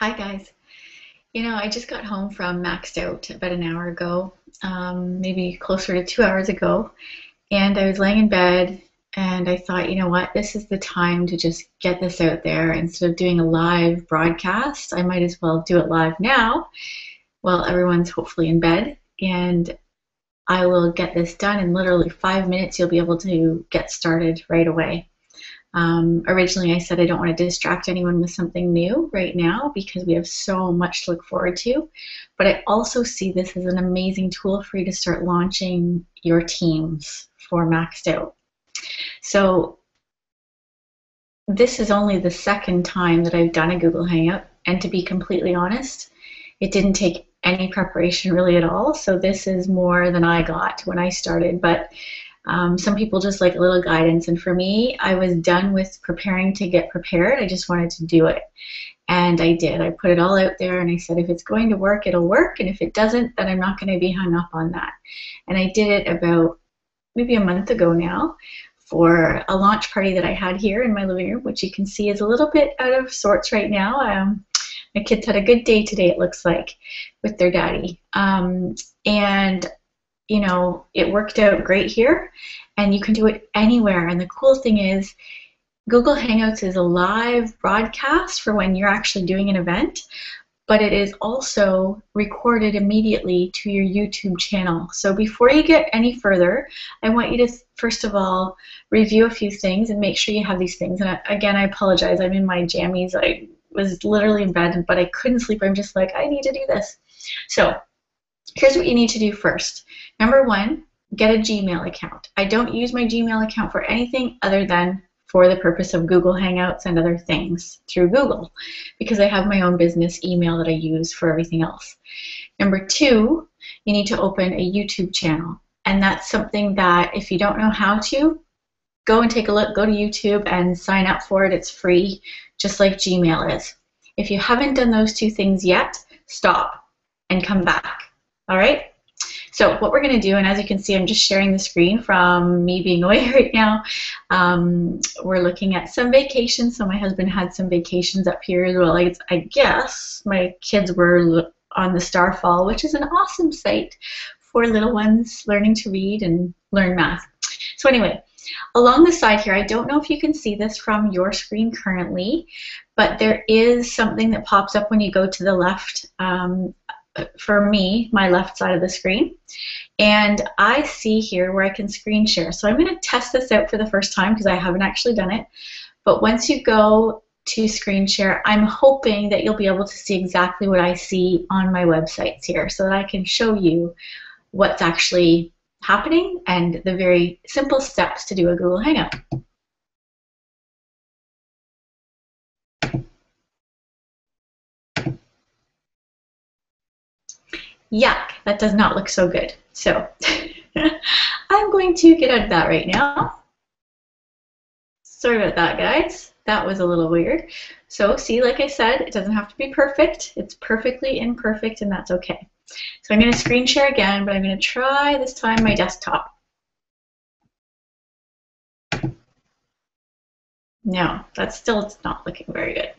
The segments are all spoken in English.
Hi guys. I just got home from Maxed Out about an hour ago, maybe closer to 2 hours ago, and I was laying in bed and I thought, you know what, this is the time to just get this out there. Instead of doing a live broadcast, I might as well do it live now while everyone's hopefully in bed, and I will get this done in literally 5 minutes. You'll be able to get started right away. Originally, I said I don't want to distract anyone with something new right now because we have so much to look forward to. But I also see this as an amazing tool for you to start launching your teams for Maxed Out. So this is only the second time that I've done a Google Hangout. And to be completely honest, it didn't take any preparation really at all. So this is more than I got when I started. But some people just like a little guidance, and for me, I was done with preparing to get prepared. I just wanted to do it, and I did. I put it all out there, and I said, if it's going to work, it'll work, and if it doesn't, then I'm not going to be hung up on that. And I did it about maybe a month ago now for a launch party that I had here in my living room, which you can see is a little bit out of sorts right now. My kids had a good day today, it looks like, with their daddy. And it worked out great here, and you can do it anywhere. And the cool thing is, Google Hangouts is a live broadcast for when you're actually doing an event, but it is also recorded immediately to your YouTube channel. So before you get any further, I want you to, first of all, review a few things and make sure you have these things. And again, I apologize. I'm in my jammies. I was literally in bed, but I couldn't sleep. I'm just like, I need to do this. So here's what you need to do first. Number one, get a Gmail account. I don't use my Gmail account for anything other than for the purpose of Google Hangouts and other things through Google, because I have my own business email that I use for everything else. Number two, you need to open a YouTube channel. And that's something that if you don't know how to, go and take a look, go to YouTube and sign up for it. It's free, just like Gmail is. If you haven't done those two things yet, stop and come back. All right? So what we're going to do, and as you can see, I'm just sharing the screen from me being away right now. We're looking at some vacations. So my husband had some vacations up here as well. I guess my kids were on the Starfall, which is an awesome site for little ones learning to read and learn math. So anyway, along the side here, I don't know if you can see this from your screen currently, but there is something that pops up when you go to the left. For me, my left side of the screen, and I see here where I can screen share. So I'm going to test this out for the first time because I haven't actually done it, but once you go to screen share, I'm hoping that you'll be able to see exactly what I see on my websites here so that I can show you what's actually happening and the very simple steps to do a Google Hangout. Yuck, that does not look so good. So I'm going to get out of that right now. Sorry about that, guys. That was a little weird. So see, like I said, it doesn't have to be perfect. It's perfectly imperfect, and that's okay. So I'm going to screen share again, but I'm going to try this time my desktop. No, that's still not looking very good.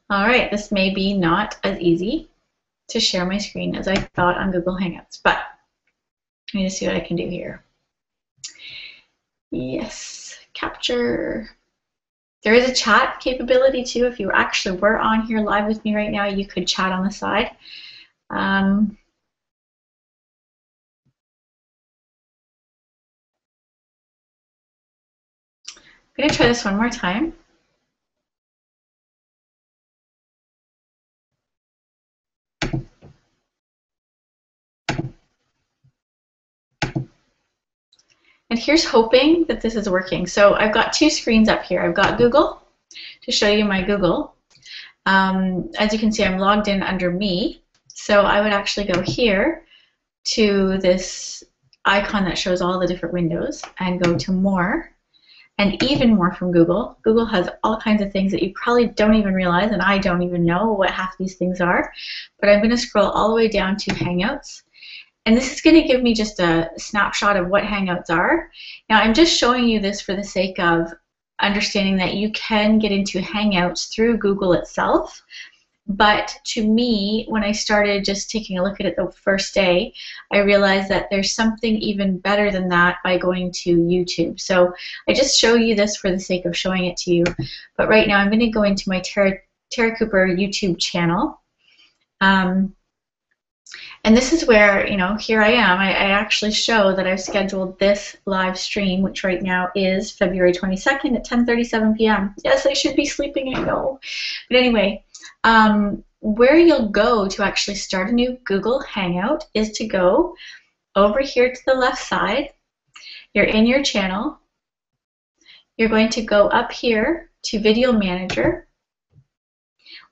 All right, this may be not as easy to share my screen as I thought on Google Hangouts, but let me just see what I can do here. Yes, capture. There is a chat capability too. If you actually were on here live with me right now, you could chat on the side. I'm going to try this one more time. And here's hoping that this is working. So I've got two screens up here. I've got Google to show you my Google. As you can see, I'm logged in under me. So I would actually go here to this icon that shows all the different windows and go to more, and even more from Google. Google has all kinds of things that you probably don't even realize, and I don't even know what half these things are. But I'm going to scroll all the way down to Hangouts. And this is going to give me just a snapshot of what Hangouts are. Now, I'm just showing you this for the sake of understanding that you can get into Hangouts through Google itself, But to me, when I started just taking a look at it the first day, I realized that there's something even better than that by going to YouTube. So I just show you this for the sake of showing it to you. But right now I'm going to go into my Tara Cooper YouTube channel. And this is where, here I am. I actually show that I've scheduled this live stream, which right now is February 22nd at 10:37 p.m. Yes, I should be sleeping, I know. But anyway, where you'll go to actually start a new Google Hangout is to go over here to the left side. You're in your channel. You're going to go up here to Video Manager.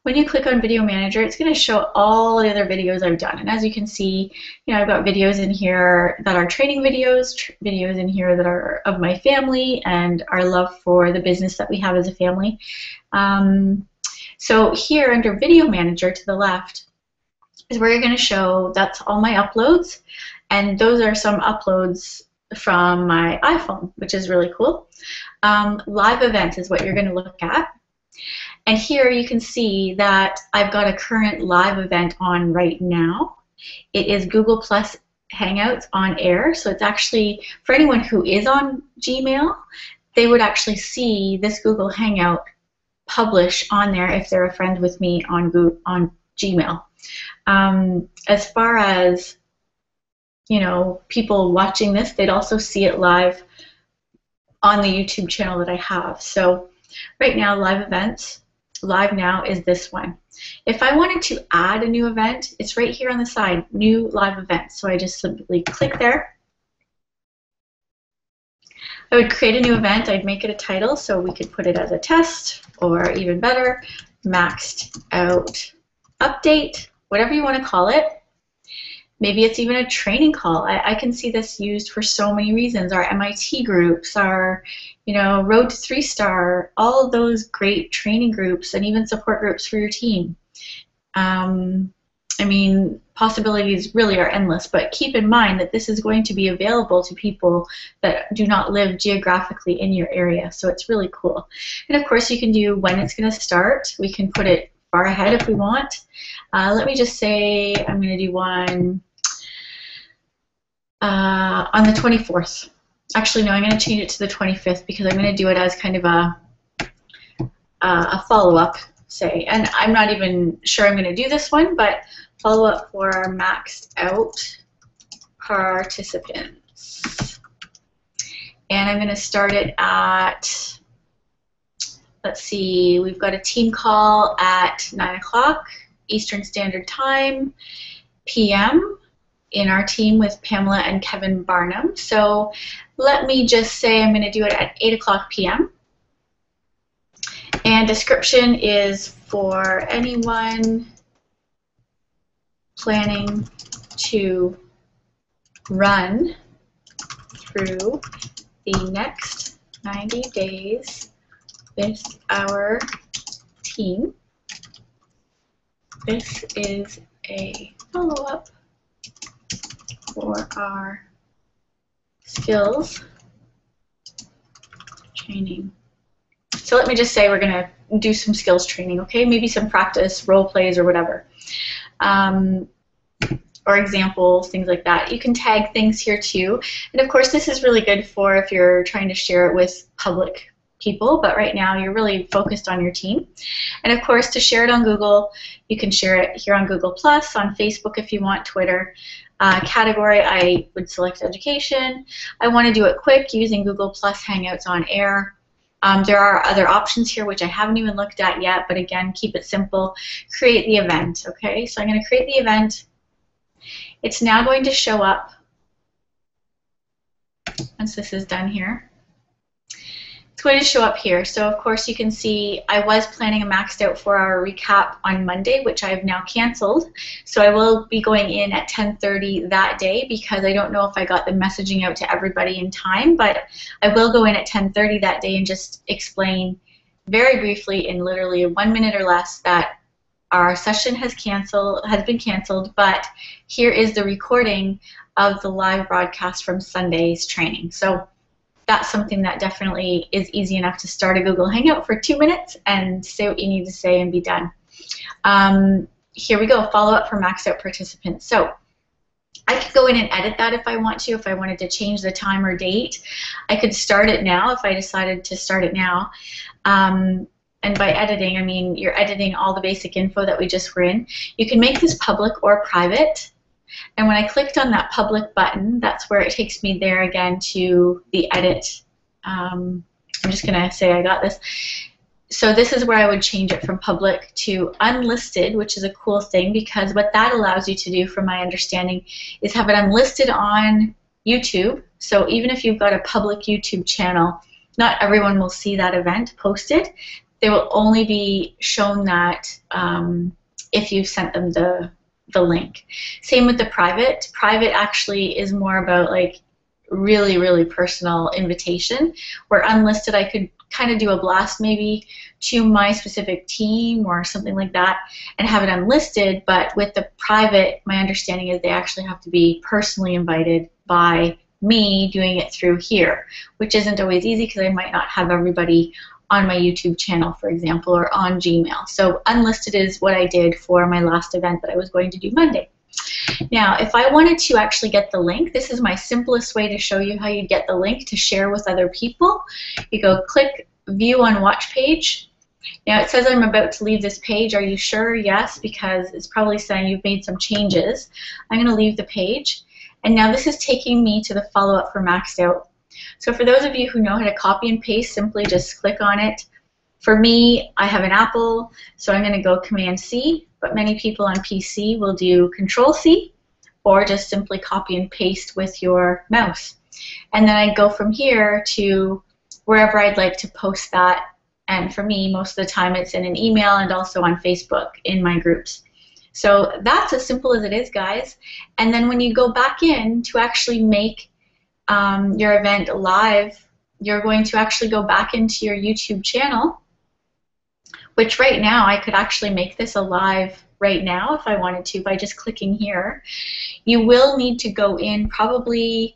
When you click on Video Manager, it's going to show all the other videos I've done. And as you can see, I've got videos in here that are training videos, videos in here that are of my family and our love for the business that we have as a family. So here under Video Manager to the left is where you're going to show that's all my uploads. And those are some uploads from my iPhone, which is really cool. Live events is what you're going to look at. And here you can see that I've got a current live event on right now. It is Google Plus Hangouts on air. So it's actually, for anyone who is on Gmail, they would actually see this Google Hangout publish on there if they're a friend with me on Gmail. As far as, people watching this, they'd also see it live on the YouTube channel that I have. So right now, live events. Live now is this one. If I wanted to add a new event, it's right here on the side, new live event. So I just simply click there. I would create a new event. I'd make it a title, so we could put it as a test, or even better, maxed out update, whatever you want to call it. Maybe it's even a training call. I can see this used for so many reasons. Our MIT groups, our Road to 3-Star, all of those great training groups and even support groups for your team. I mean, possibilities really are endless, but keep in mind that this is going to be available to people that do not live geographically in your area, so it's really cool. And of course, you can do when it's going to start. We can put it far ahead if we want. Let me just say I'm going to do one on the 24th. Actually, no, I'm going to change it to the 25th because I'm going to do it as kind of a follow-up, say. And I'm not even sure I'm going to do this one, but follow-up for maxed out participants. And I'm going to start it at, let's see, we've got a team call at 9 o'clock Eastern Standard Time, p.m. in our team with Pamela and Kevin Barnum. So let me just say I'm going to do it at 8 o'clock p.m. And description is for anyone planning to run through the next 90 days with our team. This is a follow-up for our skills training. So let me just say we're going to do some skills training, okay? Maybe some practice, role plays, or whatever. Or examples, things like that. You can tag things here too. And of course, this is really good for if you're trying to share it with public people, but right now you're really focused on your team. And of course, to share it on Google, you can share it here on Google+, on Facebook if you want, Twitter. Category, I would select education. I want to do it quick using Google Hangouts on air. There are other options here which I haven't even looked at yet, but again, keep it simple. Create the event, okay? So I'm going to create the event. It's now going to show up once this is done here. It's going to show up here. So of course you can see I was planning a maxed out 4-hour recap on Monday, which I have now canceled. So I will be going in at 10:30 that day because I don't know if I got the messaging out to everybody in time, but I will go in at 10:30 that day and just explain very briefly in literally 1 minute or less that our session has been canceled, but here is the recording of the live broadcast from Sunday's training. So that's something that definitely is easy enough to start a Google Hangout for 2 minutes and say what you need to say and be done. Here we go, follow up for maxed out participants. So I could go in and edit that if I want to, if I wanted to change the time or date. I could start it now if I decided to start it now. And by editing, I mean you're editing all the basic info that we just were in. You can make this public or private. And when I clicked on that public button, that's where it takes me there again to the edit. I'm just going to say I got this. So this is where I would change it from public to unlisted, which is a cool thing because what that allows you to do, from my understanding, is have it unlisted on YouTube. So even if you've got a public YouTube channel, not everyone will see that event posted. They will only be shown that if you've sent them the link. Same with the private. Private actually is more about like really, really personal invitation, where unlisted I could kind of do a blast maybe to my specific team or something like that and have it unlisted, but with the private, my understanding is they actually have to be personally invited by me doing it through here, which isn't always easy because I might not have everybody on my YouTube channel, for example, or on Gmail. So unlisted is what I did for my last event that I was going to do Monday. Now, if I wanted to actually get the link, this is my simplest way to show you how you get the link to share with other people. You go click View on Watch Page. Now it says I'm about to leave this page. Are you sure? Yes, because it's probably saying you've made some changes. I'm going to leave the page. And now this is taking me to the follow-up for Maxed Out. So for those of you who know how to copy and paste, simply just click on it. For me, I have an Apple, so I'm going to go Command-C, but many people on PC will do Control-C, or just simply copy and paste with your mouse. And then I go from here to wherever I'd like to post that. And for me, most of the time it's in an email and also on Facebook in my groups. So that's as simple as it is, guys. And then when you go back in to actually make your event live, you're going to actually go back into your YouTube channel, which right now I could actually make this a live right now if I wanted to by just clicking here. You will need to go in probably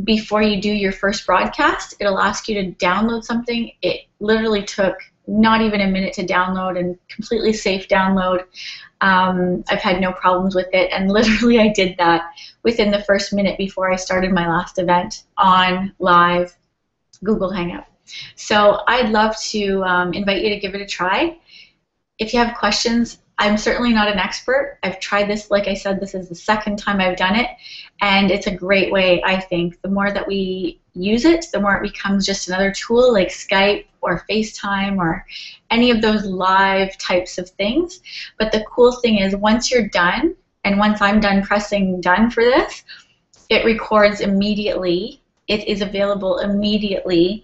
before you do your first broadcast. It'll ask you to download something. It literally took not even a minute to download, and completely safe download. I've had no problems with it, and literally I did that within the first minute before I started my last event on live Google Hangout. So I'd love to invite you to give it a try. If you have questions, I'm certainly not an expert. I've tried this, like I said, this is the second time I've done it, and it's a great way, I think. The more that we use it, the more it becomes just another tool like Skype or FaceTime or any of those live types of things. But the cool thing is once you're done, and once I'm done pressing done for this, it records immediately. It is available immediately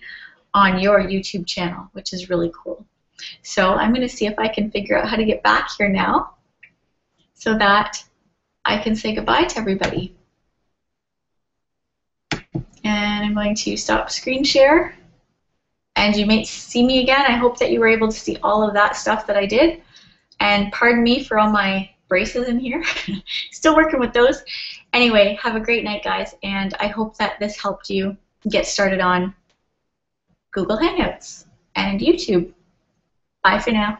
on your YouTube channel, which is really cool. So I'm going to see if I can figure out how to get back here now so that I can say goodbye to everybody. And I'm going to stop screen share. And you may see me again. I hope that you were able to see all of that stuff that I did. And pardon me for all my braces in here. Still working with those. Anyway, have a great night, guys. And I hope that this helped you get started on Google Hangouts and YouTube. Bye for now.